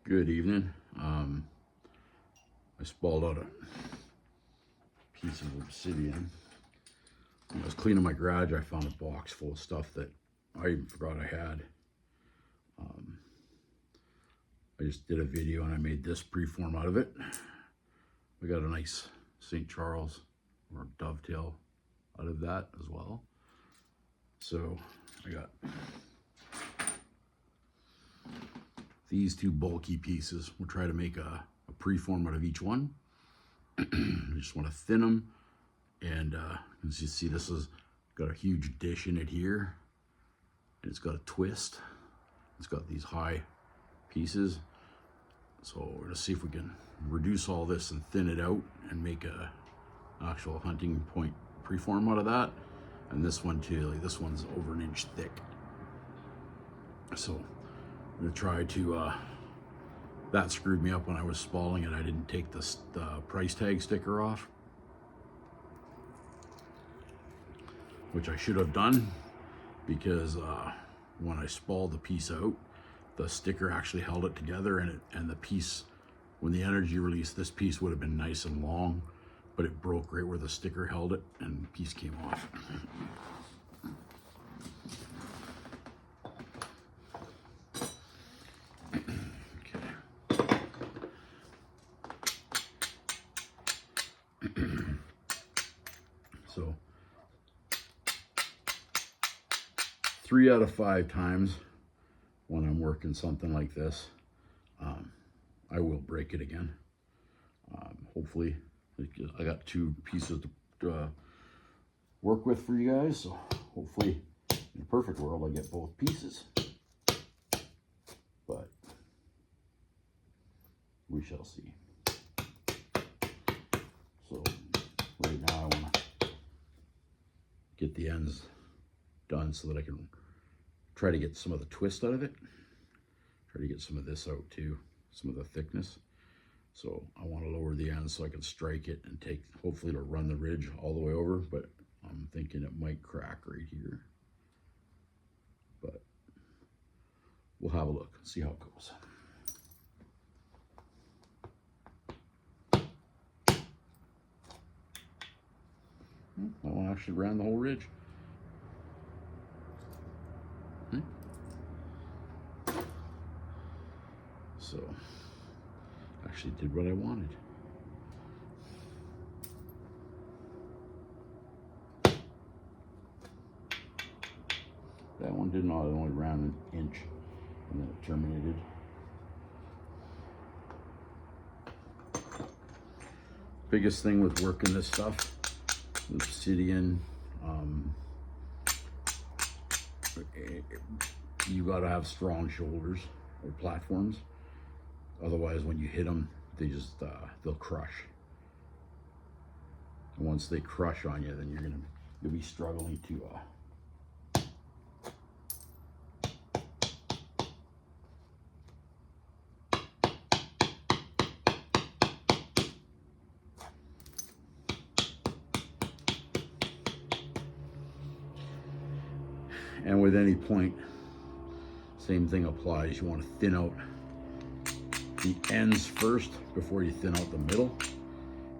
Good evening. I spalled out a piece of obsidian. When I was cleaning my garage, I found a box full of stuff that I even forgot I had. I just did a video and I made this preform out of it. We got a nice St. Charles or dovetail out of that as well. So I got these two bulky pieces. We'll try to make a preform out of each one. I just want to thin them, and as you see, this has got a huge dish in it here, and it's got a twist. It's got these high pieces, so we're gonna see if we can reduce all this and thin it out and make a actual hunting point preform out of that. And this one too, like this one's over 1 inch thick, so I'm gonna try to that screwed me up when I was spalling it. I didn't take the price tag sticker off, which I should have done, because when I spalled the piece out, the sticker actually held it together, and the piece, when the energy released, this piece would have been nice and long, but it broke right where the sticker held it and the piece came off. So 3 out of 5 times when I'm working something like this, I will break it again. Hopefully, I got 2 pieces to work with for you guys, so hopefully in a perfect world I get both pieces, but we shall see. So right now I want to get the ends done so that I can try to get some of the twist out of it. Try to get some of this out too, some of the thickness. So I want to lower the ends so I can strike it and take, hopefully it'll run the ridge all the way over, but I'm thinking it might crack right here. But we'll have a look, see how it goes. That one actually ran the whole ridge. So, actually did what I wanted. That one did not, it only ran 1 inch and then it terminated. Biggest thing with working this stuff, obsidian, you gotta have strong shoulders or platforms. Otherwise, when you hit them, they just they'll crush. And once they crush on you, then you'll be struggling to and with any point, same thing applies. You want to thin out the ends first before you thin out the middle,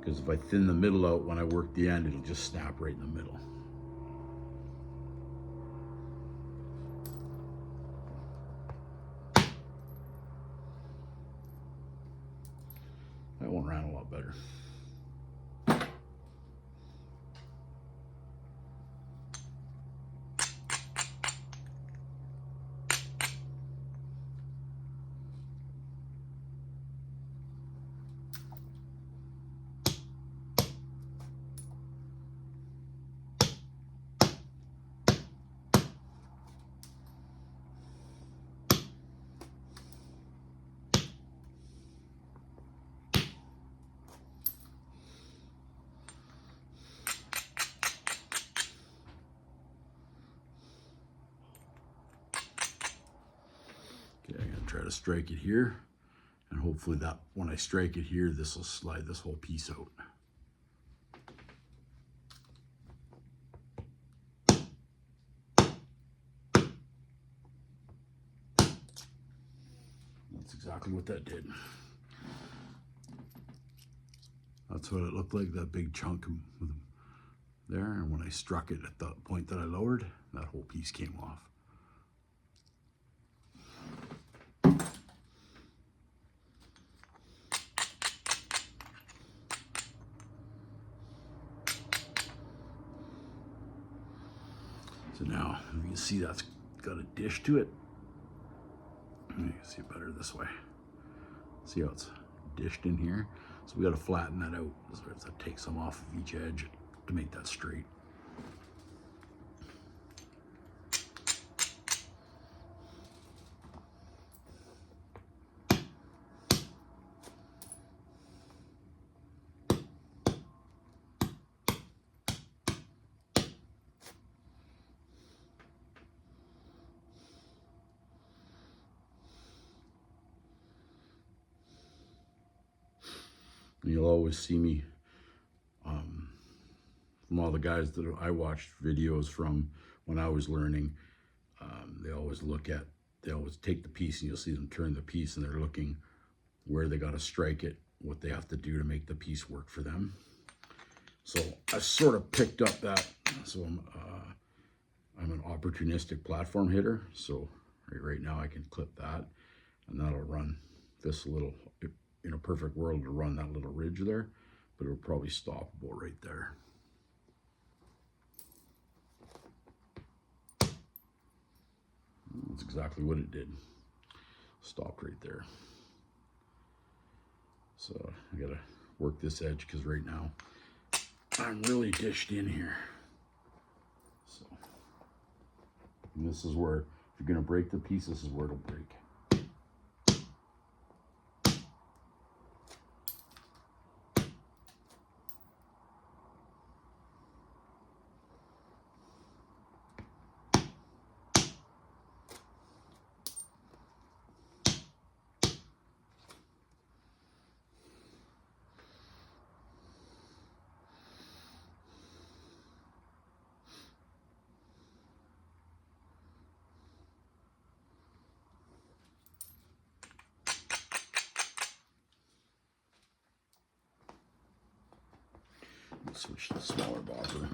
because if I thin the middle out, when I work the end, it'll just snap right in the middle. That one ran a lot better. Okay, I'm gonna try to strike it here, and hopefully that when I strike it here, this will slide this whole piece out. That's exactly what that did. That's what it looked like, that big chunk there. And when I struck it at the point that I lowered, that whole piece came off. So now you can see that's got a dish to it. You can see it better this way. See how it's dished in here? So we got to flatten that out. So that takes some off of each edge to make that straight. And you'll always see me, from all the guys that I watched videos from when I was learning, they always take the piece and you'll see them turn the piece and they're looking where they got to strike it, what they have to do to make the piece work for them. So I sort of picked up that, so I'm an opportunistic platform hitter. So right now I can clip that and that'll run this little, in a perfect world, to run that little ridge there, but it'll probably stop about right there. That's exactly what it did. Stopped right there. So I gotta work this edge because right now I'm really dished in here. So, and this is where, if you're gonna break the piece, this is where it'll break. Switch to the smaller bobber.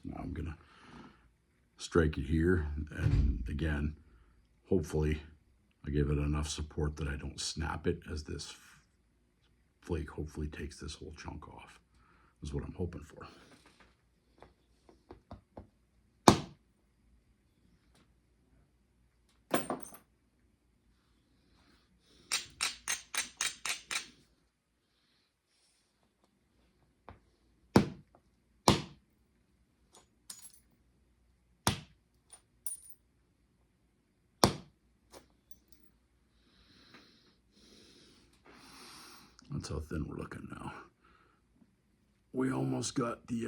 Now I'm gonna strike it here, and again, hopefully I give it enough support that I don't snap it, as this flake hopefully takes this whole chunk off, is what I'm hoping for. That's how thin we're looking now. We almost got the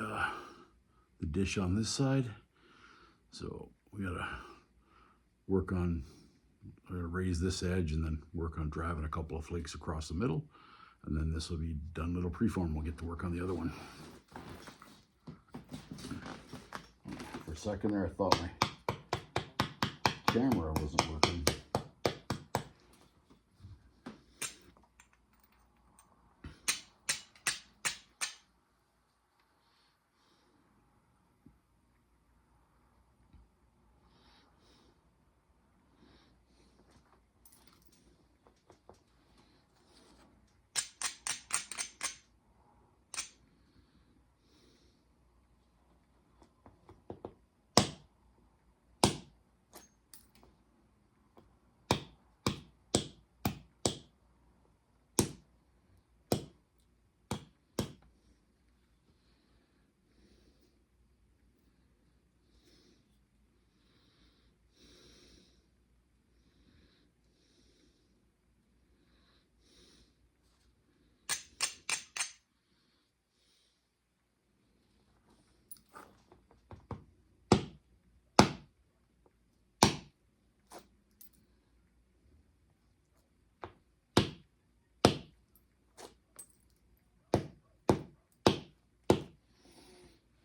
dish on this side, so we gotta work on I'm going to raise this edge and then work on driving a couple of flakes across the middle. And then this will be done little preform. We'll get to work on the other one. For a second there, I thought my camera wasn't working.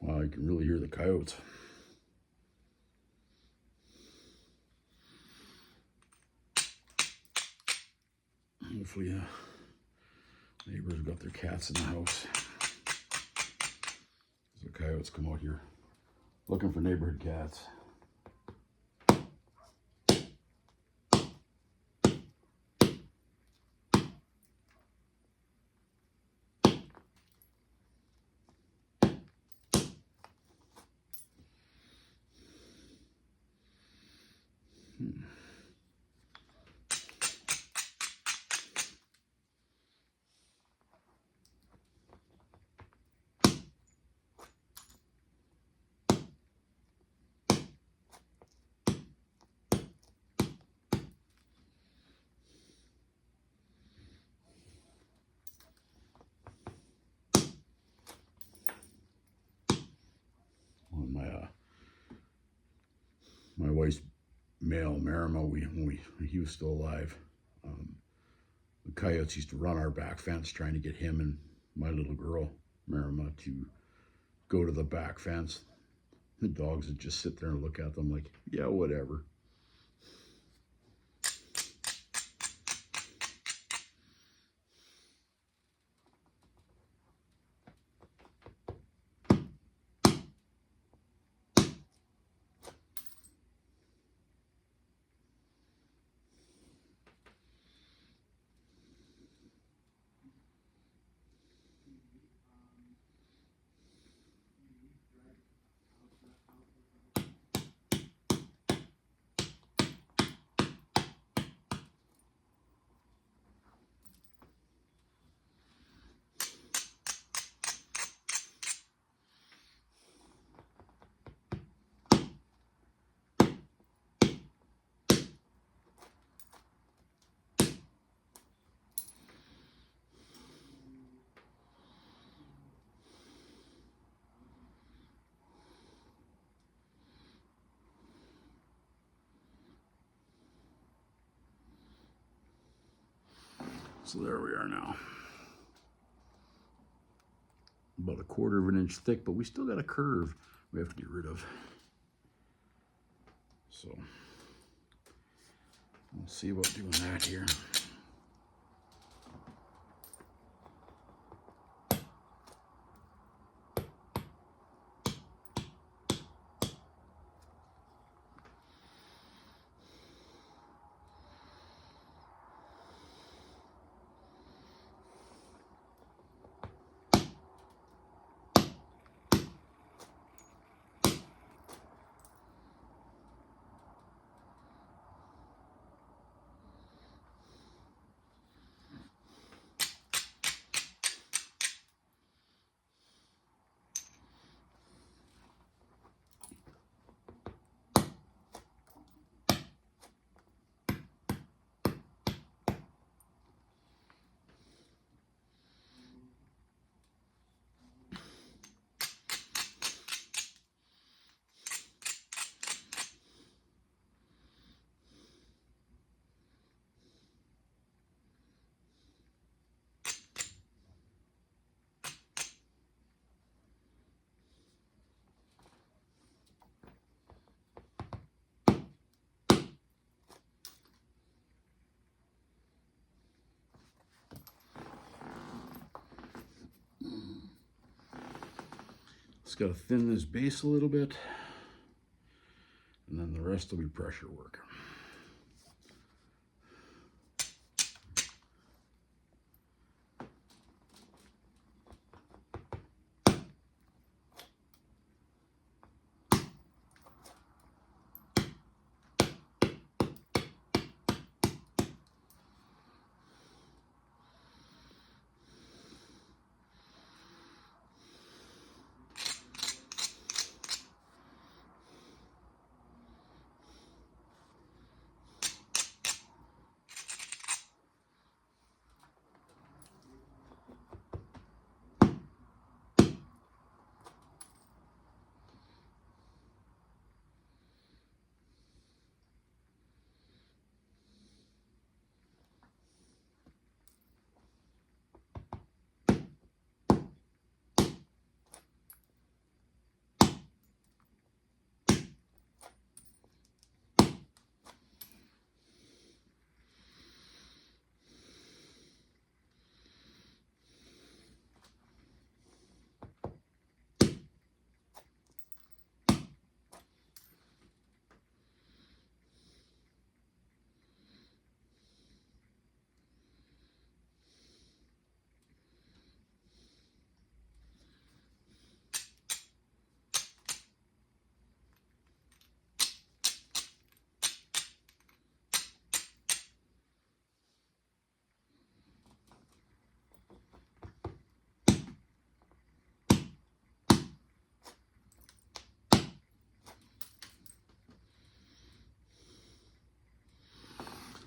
Wow, you can really hear the coyotes. Hopefully neighbors got their cats in the house. The coyotes come out here looking for neighborhood cats. My wife's male Marima, when he was still alive, the coyotes used to run our back fence trying to get him and my little girl Marima to go to the back fence. The dogs would just sit there and look at them like, yeah, whatever. So there we are now. About a quarter of an inch thick, but we still got a curve we have to get rid of. So we'll see about doing that here. Just got to thin this base a little bit, and then the rest will be pressure work.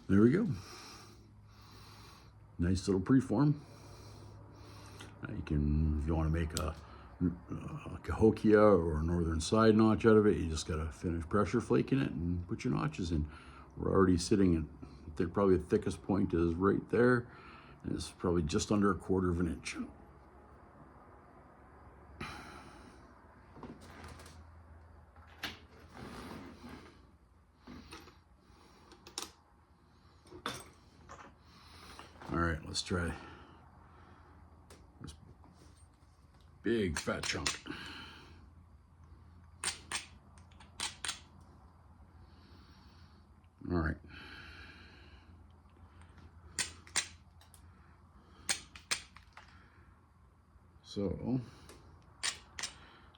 There we go. Nice little preform. You can, if you want to make a cahokia or a northern side notch out of it, you just got to finish pressure flaking it and put your notches in. We're already sitting at, probably the thickest point is right there, and it's probably just under 1/4 of an inch. All right, let's try this big fat chunk. All right. So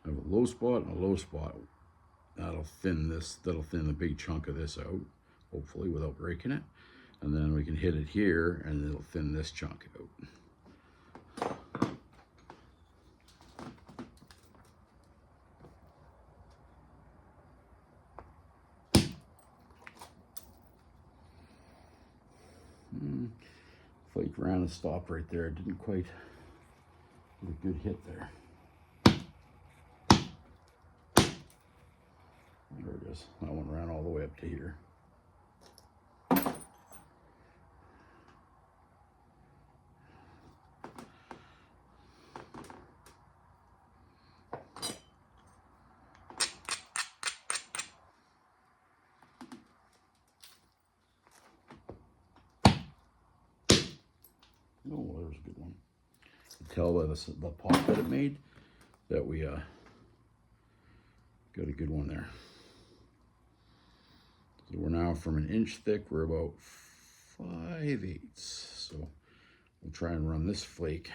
I have a low spot and a low spot. That'll thin the big chunk of this out, hopefully without breaking it. And then we can hit it here and it'll thin this chunk out. Flake around and stop right there. Didn't quite get a good hit there. There it is. That one ran all the way up to here. Oh, there's a good one. You can tell by the pop that it made that we got a good one there. So we're now from an inch thick, we're about 5/8. So we'll try and run this flake.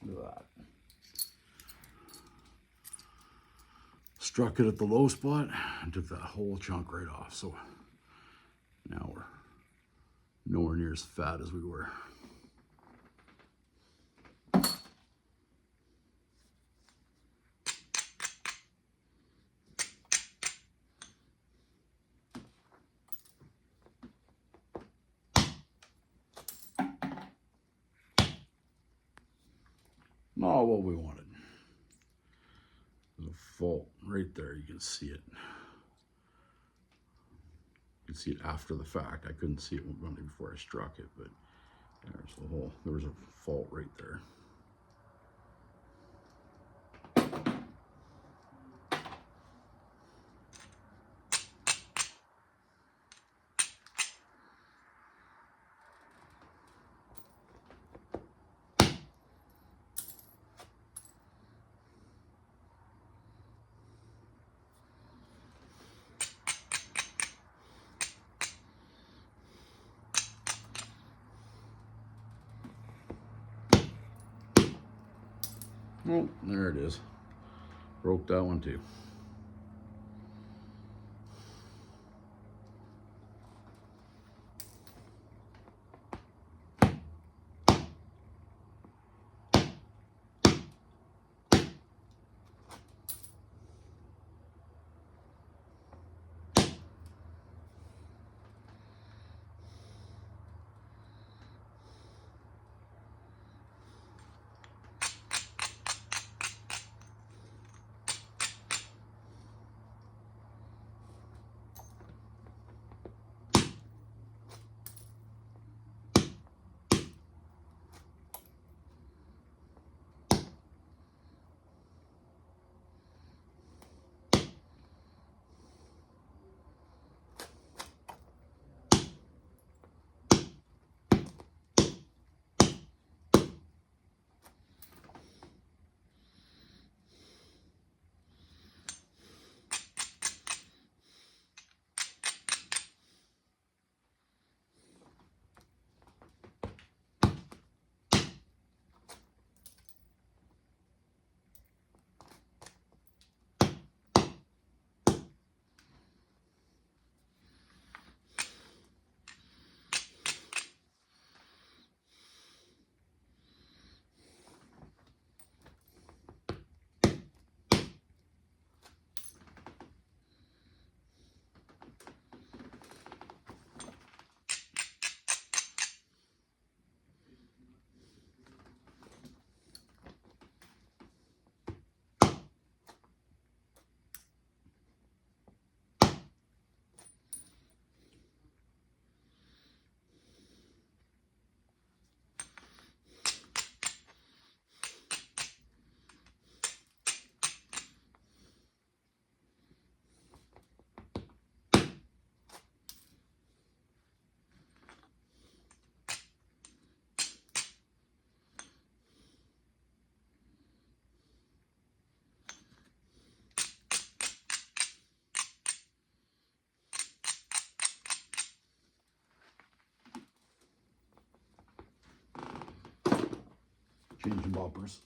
Look at that. Struck it at the low spot and took that whole chunk right off. So now we're nowhere near as fat as we were. Not what we wanted. There's a fault right there. You can see it. You can see it after the fact. I couldn't see it running before I struck it, but there's the hole. There was a fault right there. Oh, there it is. Broke that one too. Changing boppers.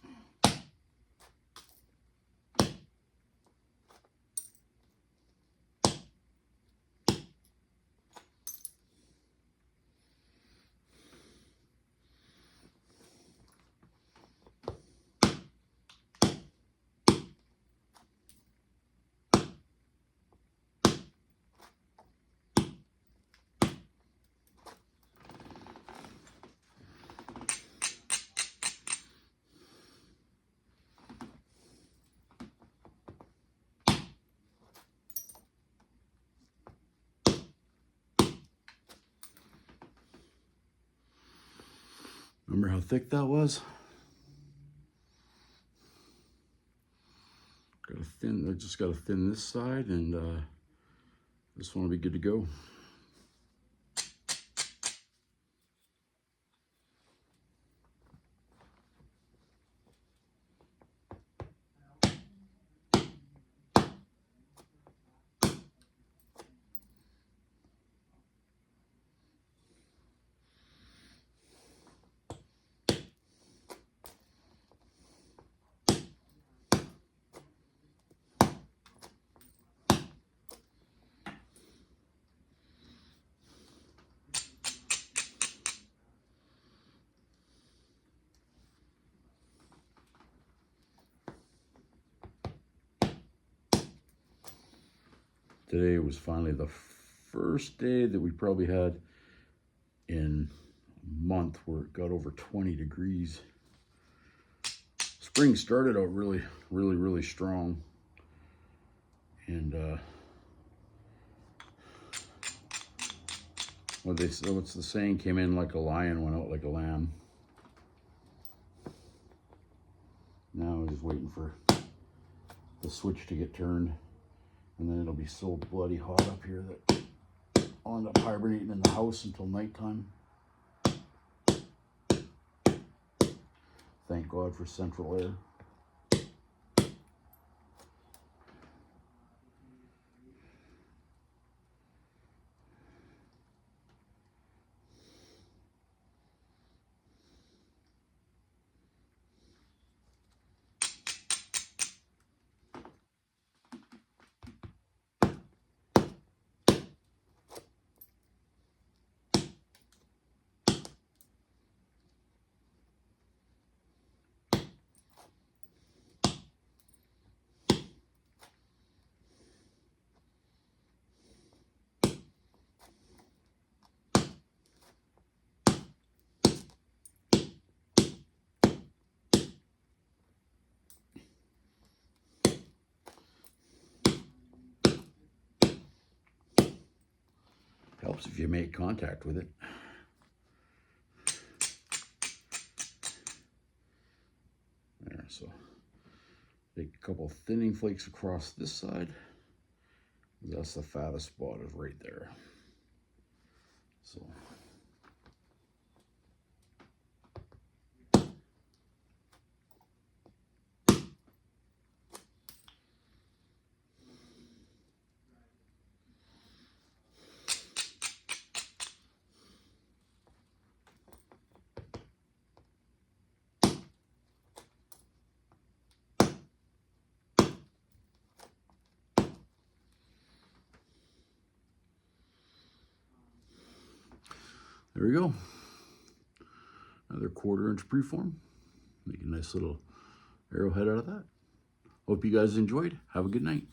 Remember how thick that was? Got to thin. I just got to thin this side, and this one will be good to go. Today was finally the first day that we probably had in a month where it got over 20 degrees. Spring started out really strong. And what's the saying? Came in like a lion, went out like a lamb. Now I'm just waiting for the switch to get turned, and then it'll be so bloody hot up here that I'll end up hibernating in the house until nighttime. Thank God for central air. helps if you make contact with it. There, so take a couple thinning flakes across this side. That's the fattest spot is right there. So there we go. Another 1/4 inch preform. Make a nice little arrowhead out of that. Hope you guys enjoyed. Have a good night.